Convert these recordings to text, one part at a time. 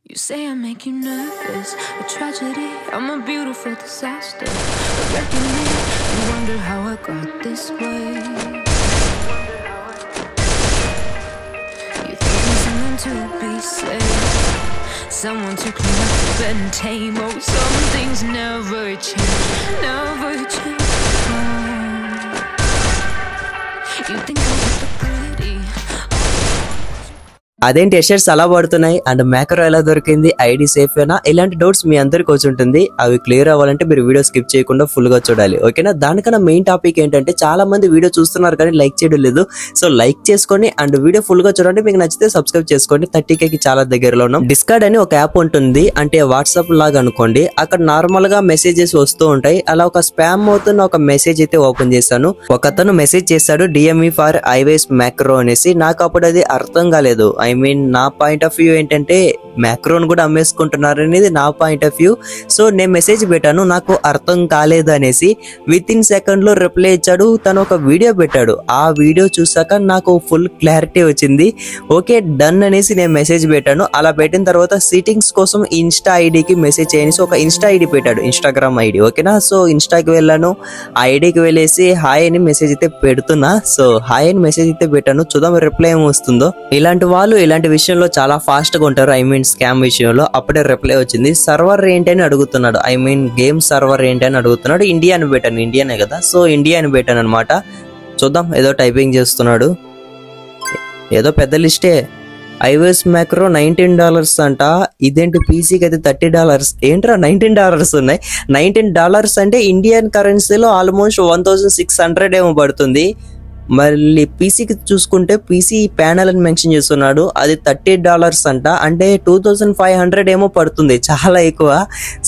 You say I make you nervous, a tragedy, I'm a beautiful disaster. A reckoning, you wonder how I got this way. You think I'm someone to be saved, someone to clean up the bed and tame. Oh, some things never change, never change. Oh. You think I look pretty. అదేంటి Escher's అలా పడుతున్నాయి and macro ఎలా దొరికింది, ID safe అయినా, ఇలాంటి doubts మీ అందరికి వచ్చి ఉంటుంది. అవి క్లియర్ అవ్వాలంటే మీరు వీడియో స్కిప్ చేయకుండా ఫుల్ గా చూడాలి, ఓకేనా. దానికన్నా మెయిన్ టాపిక్ ఏంటంటే చాలా మంది వీడియో చూస్తున్నారు కానీ లైక్ చేయడం లేదు. సో లైక్ చేసుకొని అండ్ వీడియో ఫుల్ గా చూడండి. మీకు నచ్చితే సబ్స్క్రైబ్ చేసుకోండి. 30K కి చాలా దగ్గరలో ఉన్నాం. డిస్కార్డ్ అని ఒక యాప్ ఉంటుంది, అంటే వాట్సాప్ లాగా అనుకోండి. అక్కడ నార్మల్ గా మెసేజెస్ వస్తూ ఉంటాయి. అలా ఒక స్పామ్ అవుతున్న ఒక మెసేజ్ అయితే ఓపెన్ చేశాను. ఒకతను మెసేజ్ చేశాడు DME ఫర్ iOS మ్యాక్రో అనేసి. నాకు అప్పుడు అది అర్థం కాలేదు. నా పాయింట్ ఆఫ్ వ్యూ ఏంటంటే మ్యాక్రోన్ కూడా అమ్మేసుకుంటున్నారు అనేది నా పాయింట్ ఆఫ్ వ్యూ. సో నేను మెసేజ్ పెట్టాను, నాకు అర్థం కాలేదు అనేసి. విత్ ఇన్ సెకండ్ లో రిప్లై ఇచ్చాడు. తను ఒక వీడియో పెట్టాడు. ఆ వీడియో చూసాక నాకు ఫుల్ క్లారిటీ వచ్చింది. ఓకే డన్ అనేసి నేను మెసేజ్ పెట్టాను. అలా పెట్టిన తర్వాత సిట్టింగ్స్ కోసం ఇన్స్టా ఐడికి మెసేజ్ చేయనేసి ఒక ఇన్స్టా ఐడి పెట్టాడు, ఇన్స్టాగ్రామ్ ఐడి, ఓకేనా. సో ఇన్స్టాకి వెళ్ళాను, ఆ ఐడికి వెళ్ళేసి హాయ్ అని మెసేజ్ అయితే పెడుతున్నా. సో హాయ్ అని మెసేజ్ అయితే పెట్టాను, చూద్దాం రిప్లై ఏమి వస్తుందో. ఇలాంటి వాళ్ళు ఇలాంటి విషయంలో చాలా ఫాస్ట్ గా ఉంటారు. స్కామ్ విషయంలో అప్పుడే రిప్లై వచ్చింది. సర్వర్ ఏంటి అని అడుగుతున్నాడు, గేమ్ సర్వర్ ఏంటి అని అడుగుతున్నాడు. ఇండియా అని పెట్టాను, ఇండియానే కదా, సో ఇండియా అని పెట్టాను అనమాట. చూద్దాం, ఏదో టైపింగ్ చేస్తున్నాడు, ఏదో పెద్ద లిస్టే. iOS మ్యాక్రో $19 అంట. ఇదేంటి పీసీకి అయితే $30. ఏంట్రా $19 ఉన్నాయి. $19 అంటే ఇండియన్ కరెన్సీలో ఆల్మోస్ట్ 1600 ఏమో పడుతుంది. మళ్ళీ పీసీకి చూసుకుంటే పీసీ ప్యానల్ అని మెన్షన్ చేస్తున్నాడు, అది $30 అంట. అంటే 2500 ఏమో పడుతుంది, చాలా ఎక్కువ.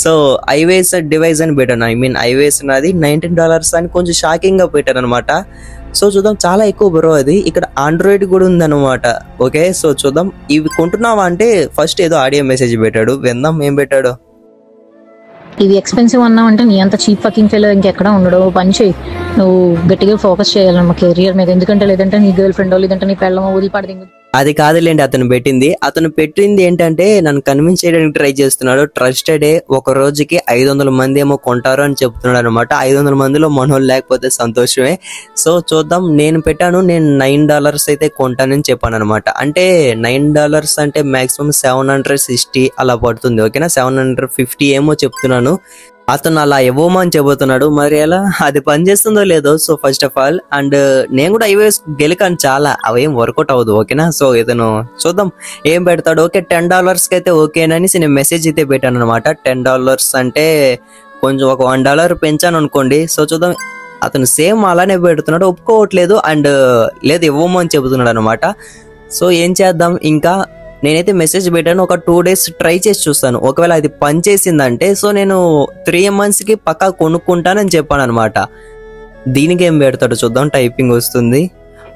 సో iOS డివైస్ అని పెట్టాను, iOS నాది $19 అని కొంచెం షాకింగ్ గా పెట్టాను అనమాట. సో చూద్దాం, చాలా ఎక్కువ బ్రో అది. ఇక్కడ ఆండ్రాయిడ్ కూడా ఉందన్నమాట. ఓకే సో చూద్దాం, ఇవి కొంటున్నావా అంటే ఫస్ట్ ఏదో ఆడియో మెసేజ్ పెట్టాడు, విందాం ఏం పెట్టాడు. ఇవి ఎక్స్పెన్సివ్ అన్నావు అంటే నీ అంత చీప్ ఫకింగ్ ఫెలో ఇంకెక్కడ ఉండడు. పని చేయి, నువ్వు గట్టిగా ఫోకస్ చేయాలన్నమా కెరియర్ మీద. ఎందుకంటే లేదంటే నీ గర్ల్ ఫ్రెండ్ లేదంటే నీ పెళ్ళమో వదిలిపడి. అది కాదులేండి, అతను పెట్టింది ఏంటంటే నన్ను కన్విన్స్ చేయడానికి ట్రై చేస్తున్నాడు. ట్రస్టెడే, ఒక రోజుకి 500 మంది ఏమో కొంటారు అని చెప్తున్నాడు అనమాట. 500 మందిలో మనోళ్ళు లేకపోతే సంతోషమే. సో చూద్దాం, నేను పెట్టాను, నేను $9 అయితే కొంటానని చెప్పాను అనమాట. అంటే $9 అంటే మాక్సిమం 760 అలా పడుతుంది, ఓకేనా. 750 ఏమో చెప్తున్నాను. అతను అలా ఇవ్వమని చెబుతున్నాడు, మరి ఎలా అది పనిచేస్తుందో లేదో. So first of all and నేను కూడా iOS గెలికాను చాలా, అవేం వర్కౌట్ అవ్వదు, ఓకేనా. సో ఇతను చూద్దాం ఏం పెడతాడు. ఓకే $10 అయితే ఓకేనని నేను మెసేజ్ అయితే పెట్టాను అనమాట. $10 అంటే కొంచెం ఒక $1 పెంచాను అనుకోండి. సో చూద్దాం, అతను సేమ్ అలానే పెడుతున్నాడు, ఒప్పుకోవట్లేదు అండ్ లేదు ఇవ్వమని చెబుతున్నాడు అనమాట. సో ఏం చేద్దాం, ఇంకా నేనైతే మెసేజ్ పెట్టాను, ఒక 2 days ట్రై చేసి చూస్తాను. ఒకవేళ అది పనిచేసిందంటే సో నేను 3 months కి పక్కా కొనుక్కుంటానని చెప్పాను అనమాట. దీనికి ఏం పెడతాడు చూద్దాం. టైపింగ్ వస్తుంది,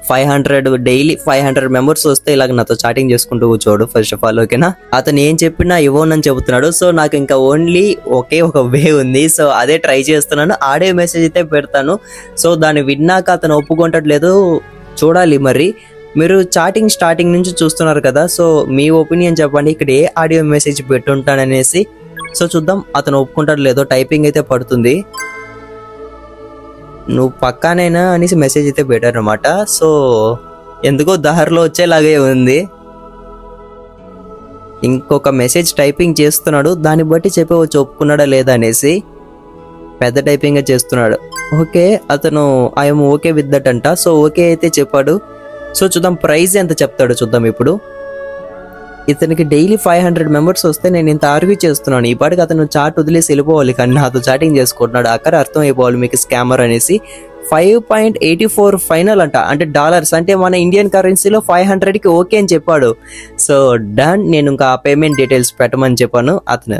500 డైలీ 500 మెంబర్స్ వస్తే ఇలాగ నాతో చాటింగ్ చేసుకుంటూ కూర్చోడు ఫస్ట్ ఆఫ్ ఆల్, ఓకేనా. అతను ఏం చెప్పినా ఇవ్వనని చెబుతున్నాడు. సో నాకు ఇంకా ఓన్లీ ఒకే ఒక వే ఉంది, సో అదే ట్రై చేస్తున్నాను. ఆడే మెసేజ్ అయితే పెడతాను. సో దాన్ని విన్నాక అతను ఒప్పుకుంటట్లేదు, చూడాలి మరి. మీరు చాటింగ్ స్టార్టింగ్ నుంచి చూస్తున్నారు కదా, సో మీ ఒపీనియన్ చెప్పండి, ఇక్కడ ఏ ఆడియో మెసేజ్ పెట్టుంటాననేసి. సో చూద్దాం అతను ఒప్పుకుంటాడు లేదో. టైపింగ్ అయితే పడుతుంది, నువ్వు పక్కానైనా అనేసి మెసేజ్ అయితే పెట్టారు అనమాట. సో ఎందుకో దారిలో వచ్చేలాగే ఉంది. ఇంకొక మెసేజ్ టైపింగ్ చేస్తున్నాడు, దాన్ని బట్టి చెప్పవచ్చు ఒప్పుకున్నాడా లేదా అనేసి. పెద్ద టైపింగ్ చేస్తున్నాడు. ఓకే అతను ఐఎమ్ ఓకే విత్ దట్ అంట. సో ఓకే అయితే చెప్పాడు. సో చూద్దాం ప్రైజ్ ఎంత చెప్తాడో చూద్దాం. ఇప్పుడు ఇతనికి డైలీ 500 మెంబర్స్ వస్తే నేను ఇంత ఆర్గ్యూ చేస్తున్నాను, ఈ పాటికి అతను చాట్ వదిలేసి వెళ్ళిపోవాలి, కానీ నాతో చాటింగ్ చేసుకుంటున్నాడు. అక్కడ అర్థం అయిపోవాలి మీకు స్కామర్ అనేసి. 5.84 ఫైనల్ అంట, అంటే డాలర్స్, అంటే మన ఇండియన్ కరెన్సీలో 500కి ఓకే అని చెప్పాడు. సో డన్, నేను ఇంకా పేమెంట్ డీటెయిల్స్ పెట్టమని చెప్పాను. అతను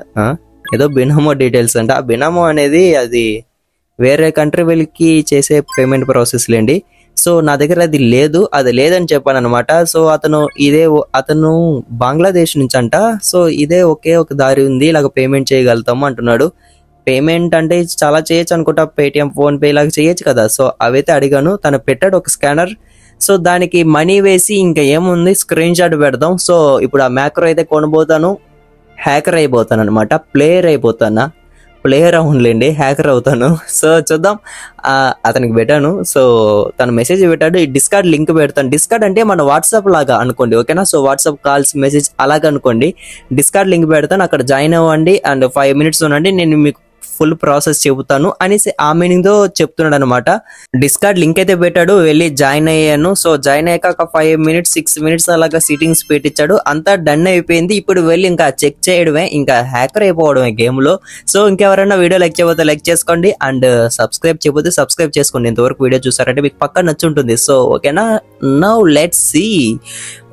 ఏదో బినామో డీటెయిల్స్ అంట. ఆ బినామో అనేది అది వేరే కంట్రీ వెళ్ళకి చేసే పేమెంట్ ప్రాసెస్ లేండి. సో నా దగ్గర అది లేదు, అది లేదని చెప్పాను అనమాట. సో అతను బంగ్లాదేశ్ నుంచి అంట. సో ఇదే ఒకే ఒక దారి ఉంది, ఇలాగ పేమెంట్ చేయగలుగుతాము అంటున్నాడు. పేమెంట్ అంటే చాలా చేయొచ్చు అనుకుంటా, పేటిఎం ఫోన్పే ఇలాగ చేయొచ్చు కదా. సో అవైతే అడిగాను, తను పెట్టాడు ఒక స్కానర్. సో దానికి మనీ వేసి ఇంకా ఏముంది స్క్రీన్ షాట్ పెడదాం. సో ఇప్పుడు ఆ మ్యాక్రో అయితే కొనబోతాను. హ్యాకర్ అయిపోతాను అనమాట, ప్లేయర్ అవునులేండి, హ్యాకర్ అవుతాను. సో చూద్దాం. అతనికి పెట్టాను, సో తను మెసేజ్ పెట్టాడు, ఈ డిస్కార్డ్ లింక్ పెడతాను. డిస్కార్డ్ అంటే మన వాట్సాప్ లాగా అనుకోండి, ఓకేనా. సో వాట్సాప్ కాల్స్ మెసేజ్ అలాగ అనుకోండి. డిస్కార్డ్ లింక్ పెడతాను, అక్కడ జాయిన్ అవ్వండి అండ్ 5 minutes ఉండండి, నేను మీకు ఫుల్ ప్రాసెస్ చెబుతాను అనేసి ఆ మీనింగ్ తో చెప్తున్నాడు అనమాట. డిస్కార్డ్ లింక్ అయితే పెట్టాడు, వెళ్ళి జాయిన్ అయ్యాను. సో జాయిన్ అయ్యాక ఒక 5 minutes 6 minutes అలాగా సిట్టింగ్స్ పెట్టించాడు, అంతా డన్ అయిపోయింది. ఇప్పుడు వెళ్ళి ఇంకా చెక్ చేయడమే, ఇంకా హ్యాకర్ అయిపోవడమే గేమ్ లో. సో ఇంకెవరైనా వీడియో లైక్ చేయబోతే లైక్ చేసుకోండి అండ్ సబ్స్క్రైబ్ చేయబోతే సబ్స్క్రైబ్ చేసుకోండి. ఇంతవరకు వీడియో చూసారంటే మీకు పక్కా నచ్చుంటుంది. సో ఓకేనా, నౌ లెట్స్ సీ.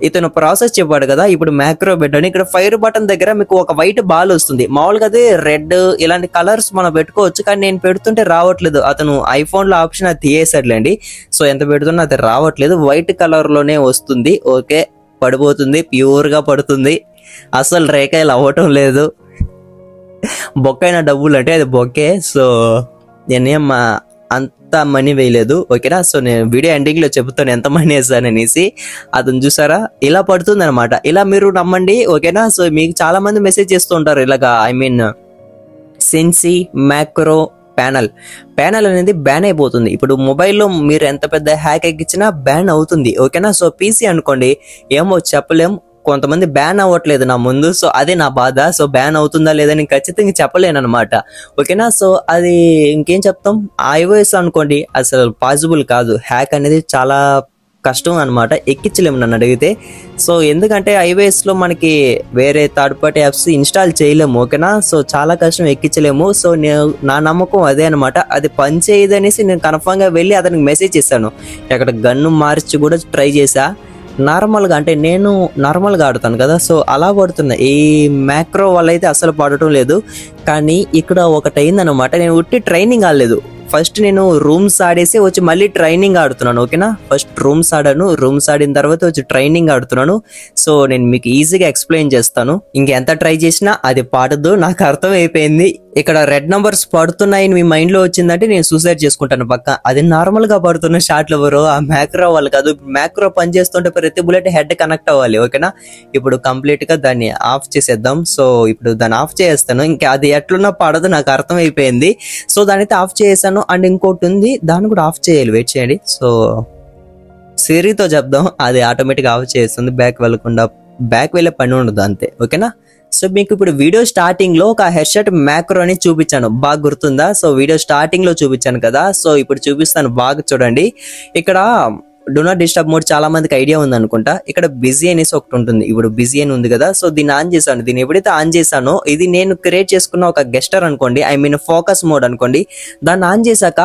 ఇతను ప్రాసెస్ చెప్పాడు కదా, ఇప్పుడు మ్యాక్రో పెట్టండి. ఇక్కడ ఫైర్ బటన్ దగ్గర మీకు ఒక వైట్ బాల్ వస్తుంది. మామూలుగా అది రెడ్ ఇలాంటి కలర్స్ మనం పెట్టుకోవచ్చు, కానీ నేను పెడుతుంటే రావట్లేదు. అతను ఐఫోన్ లో ఆప్షన్ అది తీయేసాడులేండి. సో ఎంత పెడుతున్నా అది రావట్లేదు, వైట్ కలర్ లోనే వస్తుంది. ఓకే, పడిపోతుంది, ప్యూర్ గా పడుతుంది, అసలు రేకాయలు అవ్వటం లేదు. బొక్కైన డబ్బులు అంటే అది బొక్కే. సో నేనేం అంత మనీ వేయలేదు, ఓకేనా. సో నేను వీడియో ఎండింగ్ లో చెప్తాను ఎంత మనీ వేసాను అనేసి. అతను చూసారా ఇలా పడుతుంది అనమాట. ఇలా మీరు నమ్మండి, ఓకేనా. సో మీకు చాలా మంది మెసేజ్ చేస్తూ ఉంటారు ఇలాగా, ఐ మీన్ సెన్సీ మ్యాక్రో ప్యానల్ అనేది బ్యాన్ అయిపోతుంది. ఇప్పుడు మొబైల్లో మీరు ఎంత పెద్ద హ్యాక్ ఎక్కించినా బ్యాన్ అవుతుంది, ఓకేనా. సో పీసీ అనుకోండి, ఏమో చెప్పలేం, కొంతమంది బ్యాన్ అవ్వట్లేదు నా ముందు. సో అదే నా బాధ. సో బ్యాన్ అవుతుందా లేదా నేను ఖచ్చితంగా చెప్పలేను అనమాట, ఓకేనా. సో అది ఇంకేం చెప్తాం. iOS అనుకోండి అసలు పాసిబుల్ కాదు, హ్యాక్ అనేది చాలా కష్టం అనమాట, ఎక్కించలేము నన్ను అడిగితే. సో ఎందుకంటే iOS లో మనకి వేరే థర్డ్ పార్టీ యాప్స్ ఇన్స్టాల్ చేయలేము, ఓకేనా. సో చాలా కష్టం, ఎక్కించలేము. సో నా నమ్మకం అదే అనమాట, అది పని చేయదు అనేసి నేను కన్ఫర్మ్ గా వెళ్ళి అతనికి మెసేజ్ చేశాను. అక్కడ గన్ను మార్చి కూడా ట్రై చేశా. నార్మల్గా అంటే నేను నార్మల్గా ఆడుతాను కదా, సో అలా పడుతున్నాయి. ఈ మ్యాక్రో వల్ల అయితే అసలు పడటం లేదు. కానీ ఇక్కడ ఒకటి అయిందనమాట, నేను ఉట్టి ట్రైనింగ్ ఆడలేదు. ఫస్ట్ నేను రూమ్స్ ఆడేసి వచ్చి మళ్ళీ ట్రైనింగ్ ఆడుతున్నాను, ఓకేనా. ఫస్ట్ రూమ్స్ ఆడాను, రూమ్స్ ఆడిన తర్వాత వచ్చి ట్రైనింగ్ ఆడుతున్నాను. సో నేను మీకు ఈజీగా ఎక్స్ప్లెయిన్ చేస్తాను. ఇంకెంత ట్రై చేసినా అది పాడదు, నాకు అర్థం అయిపోయింది. ఇక్కడ రెడ్ నంబర్స్ పడుతున్నాయని మీ మైండ్ లో వచ్చిందంటే నేను సూసైడ్ చేసుకుంటాను పక్క. అది నార్మల్ గా పడుతున్న షాట్లు ఎవరు, ఆ మ్యాక్రో వాళ్ళు కాదు. మ్యాక్రో పని చేస్తుంటే ప్రతి బుల్లెట్ హెడ్ కనెక్ట్ అవ్వాలి, ఓకేనా. ఇప్పుడు కంప్లీట్ గా దాన్ని ఆఫ్ చేసేద్దాం. సో ఇప్పుడు దాన్ని ఆఫ్ చేస్తాను, ఇంకా అది ఎట్లున్నా పడదు, నాకు అర్థం అయిపోయింది. సో దాని అయితే ఆఫ్ చేసాను. అండ్ ఇంకోటి ఉంది, దాన్ని కూడా ఆఫ్ చేయాలి, వెయిట్ చేయండి. సో సిరితో చెప్దాం, అది ఆటోమేటిక్ ఆఫ్ చేస్తుంది, బ్యాక్ వెళ్ళే పని ఉండదు అంతే, ఓకేనా. సో మీకు ఇప్పుడు వీడియో స్టార్టింగ్ లో ఒక హెడ్ షాట్ మ్యాక్రో అని చూపించాను, బాగా గుర్తుందా. సో వీడియో స్టార్టింగ్ లో చూపించాను కదా, సో ఇప్పుడు చూపిస్తాను, బాగా చూడండి. ఇక్కడ డూ నాట్ డిస్టర్బ్ మోడ్ చాలా మందికి ఐడియా ఉంది అనుకుంటా. ఇక్కడ బిజీ అనేసి ఒకటి ఉంటుంది, ఇప్పుడు బిజీ అని ఉంది కదా. సో దీన్ని ఆన్ చేశాను. దీన్ని ఎప్పుడైతే ఆన్ చేశానో, ఇది నేను క్రియేట్ చేసుకున్న ఒక గెస్టర్ అనుకోండి, ఐ మీన్ ఫోకస్ మోడ్ అనుకోండి. దాన్ని ఆన్ చేశాక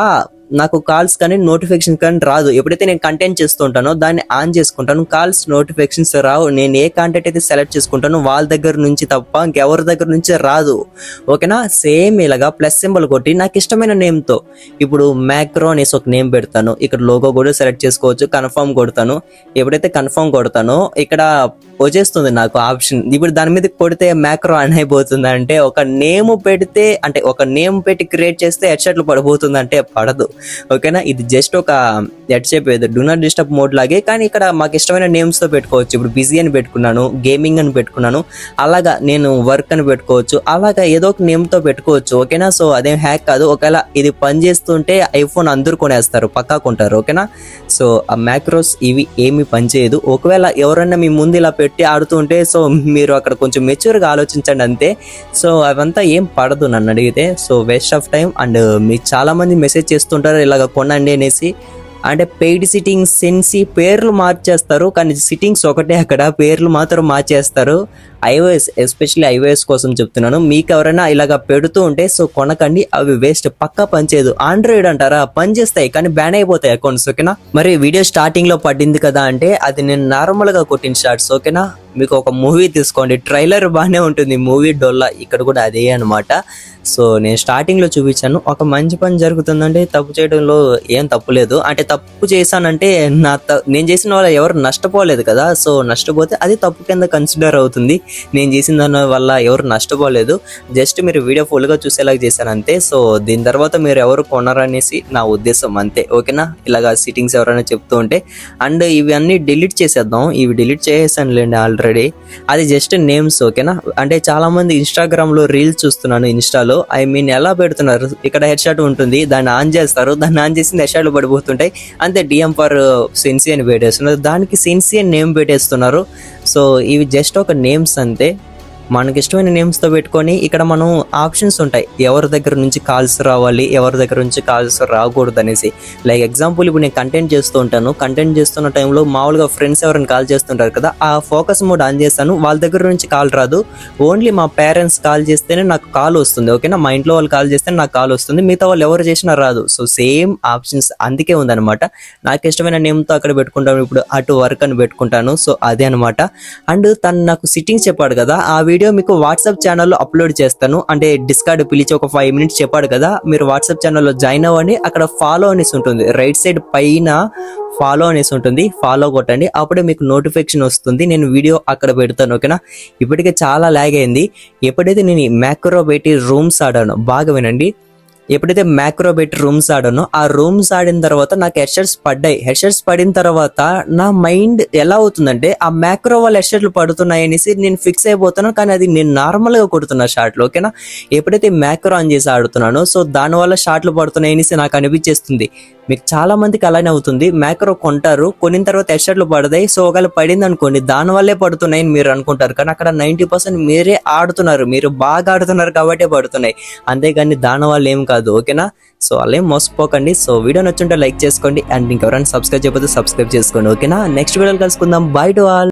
నాకు కాల్స్ కానీ నోటిఫికేషన్ కానీ రాదు. ఎప్పుడైతే నేను కంటెంట్ చేస్తూ ఉంటానో దాన్ని ఆన్ చేసుకుంటాను, కాల్స్ నోటిఫికేషన్స్ రావు. నేను ఏ కంటెంట్ అయితే సెలెక్ట్ చేసుకుంటానో వాళ్ళ దగ్గర నుంచి తప్ప ఇంకెవరి దగ్గర నుంచి రాదు, ఓకేనా. సేమ్ ఇలాగా ప్లస్ సింబల్ కొట్టి నాకు ఇష్టమైన నేమ్ తో, ఇప్పుడు మ్యాక్రో అనేసి ఒక నేమ్ పెడతాను. ఇక్కడ లోగో కూడా సెలెక్ట్ చేసుకోవచ్చు, కన్ఫర్మ్ కొడతాను. ఎప్పుడైతే కన్ఫర్మ్ కొడతానో ఇక్కడ వచ్చేస్తుంది నాకు ఆప్షన్. ఇప్పుడు దాని మీద కొడితే మ్యాక్రో ఆన్ అయిపోతుంది. అంటే ఒక నేమ్ పెడితే, అంటే ఒక నేమ్ పెట్టి క్రియేట్ చేస్తే హెడ్ షాట్లు పడిపోతుంది అంటే పడదు, ఓకేనా. ఇది జస్ట్ ఒక ఎట్ చెప్పేది డూ నాట్ డిస్టర్బ్ మోడ్ లాగే, కానీ ఇక్కడ మాకు ఇష్టమైన నేమ్స్ తో పెట్టుకోవచ్చు. ఇప్పుడు బిజీ అని పెట్టుకున్నాను, గేమింగ్ అని పెట్టుకున్నాను, అలాగా నేను వర్క్ అని పెట్టుకోవచ్చు, అలాగా ఏదో ఒక నేమ్ తో పెట్టుకోవచ్చు, ఓకేనా. సో అదేం హ్యాక్ కాదు. ఒకవేళ ఇది పని చేస్తుంటే ఐఫోన్ అందరూ కొనేస్తారు, పక్కా కొంటారు, ఓకేనా. సో ఆ మ్యాక్రోస్ ఇవి ఏమి పనిచేయదు. ఒకవేళ ఎవరైనా మీ ముందు ఇలా పెట్టి ఆడుతుంటే సో మీరు అక్కడ కొంచెం మెచ్యూర్గా ఆలోచించండి అంతే. సో అవంతా ఏం పడదు నన్ను అడిగితే. So waste of time. And మీకు చాలా మంది మెసేజ్ చేస్తుంటారు ఇలాగ కొనండి అనేసి. అంటే పెయిడ్ సిట్టింగ్స్ సెన్సీ పేర్లు మార్చేస్తారు, కానీ సిట్టింగ్స్ ఒకటే, అక్కడ పేర్లు మాత్రం మార్చేస్తారు. iOS ఎస్పెషల్లీ iOS కోసం చెప్తున్నాను. మీకు ఎవరైనా ఇలాగ పెడుతూ ఉంటే సో కొనకండి, అవి వేస్ట్, పక్కా పనిచేయదు. ఆండ్రాయిడ్ అంటారా, పని చేస్తాయి కానీ బ్యాన్ అయిపోతాయి అకౌంట్స్, ఓకేనా. మరి వీడియో స్టార్టింగ్ లో పడింది కదా అంటే అది నేను నార్మల్ గా కొట్టిన షార్ట్స్, ఓకేనా. మీకు ఒక మూవీ తీసుకోండి, ట్రైలర్ బాగానే ఉంటుంది, మూవీ డొల్లా, ఇక్కడ కూడా అదే అనమాట. సో నేను స్టార్టింగ్ లో చూపించాను. ఒక మంచి పని జరుగుతుందంటే తప్పు చేయడంలో ఏం తప్పు లేదు. అంటే తప్పు చేశానంటే నేను చేసిన వాళ్ళు ఎవరు నష్టపోలేదు కదా. సో నష్టపోతే అది తప్పు కింద కన్సిడర్ అవుతుంది. నేను చేసిన దాని వల్ల ఎవరు నష్టపోలేదు, జస్ట్ మీరు వీడియో ఫుల్గా చూసేలాగా చేశాను అంతే. సో దీని తర్వాత మీరు ఎవరు కొనరనేసి నా ఉద్దేశం అంతే, ఓకేనా. ఇలాగా సిట్టింగ్స్ ఎవరైనా చెప్తూ ఉంటే. అండ్ ఇవి అన్నీ డిలీట్ చేసేద్దాం, ఇవి డిలీట్ చేసేసానులేండి ఆల్రెడీ. అది జస్ట్ నేమ్స్, ఓకేనా. అంటే చాలామంది ఇన్స్టాగ్రామ్లో రీల్స్ చూస్తున్నాను, ఇన్స్టాలో ఎలా పెడుతున్నారు, ఇక్కడ హెడ్ షాట్ ఉంటుంది, దాన్ని ఆన్ చేస్తారు, దాన్ని ఆన్ చేసి హెడ్ షాట్లు పడిపోతుంటాయి అంతే. డిఎం ఫర్ సెన్సీ అని పెట్టేస్తున్నారు, దానికి సెన్సీ అని నేమ్ పెట్టేస్తున్నారు. సో ఇవి జస్ట్ ఒక నేమ్స్ అంతే. మనకి ఇష్టమైన నేమ్స్తో పెట్టుకొని ఇక్కడ మనం ఆప్షన్స్ ఉంటాయి, ఎవరి దగ్గర నుంచి కాల్స్ రావాలి, ఎవరి దగ్గర నుంచి కాల్స్ రాకూడదు అనేసి. లైక్ ఎగ్జాంపుల్ ఇప్పుడు నేను కంటెంట్ చేస్తూ ఉంటాను, కంటెంట్ చేస్తున్న టైంలో మామూలుగా ఫ్రెండ్స్ ఎవరైనా కాల్ చేస్తుంటారు కదా, ఆ ఫోకస్ మోడ్ ఆన్ చేస్తాను, వాళ్ళ దగ్గర నుంచి కాల్ రాదు, ఓన్లీ మా పేరెంట్స్ కాల్ చేస్తేనే నాకు కాల్ వస్తుంది, ఓకేనా. మా ఇంట్లో వాళ్ళు కాల్ చేస్తే నాకు కాల్ వస్తుంది, మిగతా వాళ్ళు ఎవరు చేసినా రాదు. సో సేమ్ ఆప్షన్స్ అందుకే ఉందన్నమాట. నాకు ఇష్టమైన నేమ్తో అక్కడ పెట్టుకుంటాను, ఇప్పుడు అటు వర్క్ అని పెట్టుకుంటాను. సో అదే అనమాట. అండ్ తను నాకు సిట్టింగ్స్ చెప్పాడు కదా, ఆ వీడియో మీకు వాట్సాప్ ఛానల్లో అప్లోడ్ చేస్తాను. అంటే డిస్కార్డ్ పిలిచి ఒక 5 minutes చెప్పాడు కదా, మీరు వాట్సాప్ ఛానల్లో జాయిన్ అవ్వండి, అక్కడ ఫాలో అనేసి ఉంటుంది, రైట్ సైడ్ పైన ఫాలో అనేసి ఉంటుంది, ఫాలో కొట్టండి, అప్పుడే మీకు నోటిఫికేషన్ వస్తుంది, నేను వీడియో అక్కడ పెడతాను, ఓకేనా. ఇప్పటికే చాలా లాగ్ అయింది. ఎప్పుడైతే నేను మ్యాక్రో పెట్టి రూమ్స్ ఆడాను, బాగా వినండి, ఎప్పుడైతే మ్యాక్రో పెట్టి రూమ్స్ ఆడానో, ఆ రూమ్స్ ఆడిన తర్వాత నాకు హెడ్షాట్స్ పడ్డాయి. హెడ్షాట్స్ పడిన తర్వాత నా మైండ్ ఎలా అవుతుందంటే ఆ మ్యాక్రో వాళ్ళ హెడ్షాట్లు పడుతున్నాయి అనేసి నేను ఫిక్స్ అయిపోతాను, కానీ అది నేను నార్మల్గా కొడుతున్నా షాట్లు, ఓకేనా. ఎప్పుడైతే మ్యాక్రో ఆన్ చేసి ఆడుతున్నానో సో దానివల్ల షాట్లు పడుతున్నాయి అనేసి నాకు అనిపించేస్తుంది. మీకు చాలా మందికి అలానే అవుతుంది, మ్యాక్రో కొంటారు, కొనిన తర్వాత హెడ్షాట్లు పడతాయి, సో ఒకవేళ పడింది అనుకోండి దానివల్లే పడుతున్నాయి అని మీరు అనుకుంటారు, కానీ అక్కడ 90% మీరే ఆడుతున్నారు, మీరు బాగా ఆడుతున్నారు కాబట్టే పడుతున్నాయి, అంతేగాని దానివల్ల ఏం కాదు, ఓకేనా. సో అలా ఏం మోసపోకండి. సో వీడియో నచ్చుంటే లైక్ చేసుకోండి, అండ్ ఇంకెవరైనా సబ్స్క్రైబ్ చేయకపోతే సబ్స్క్రైబ్ చేసుకోండి, ఓకేనా. నెక్స్ట్ వీడియోలో కలుసుకుందాం, బై టు ఆల్.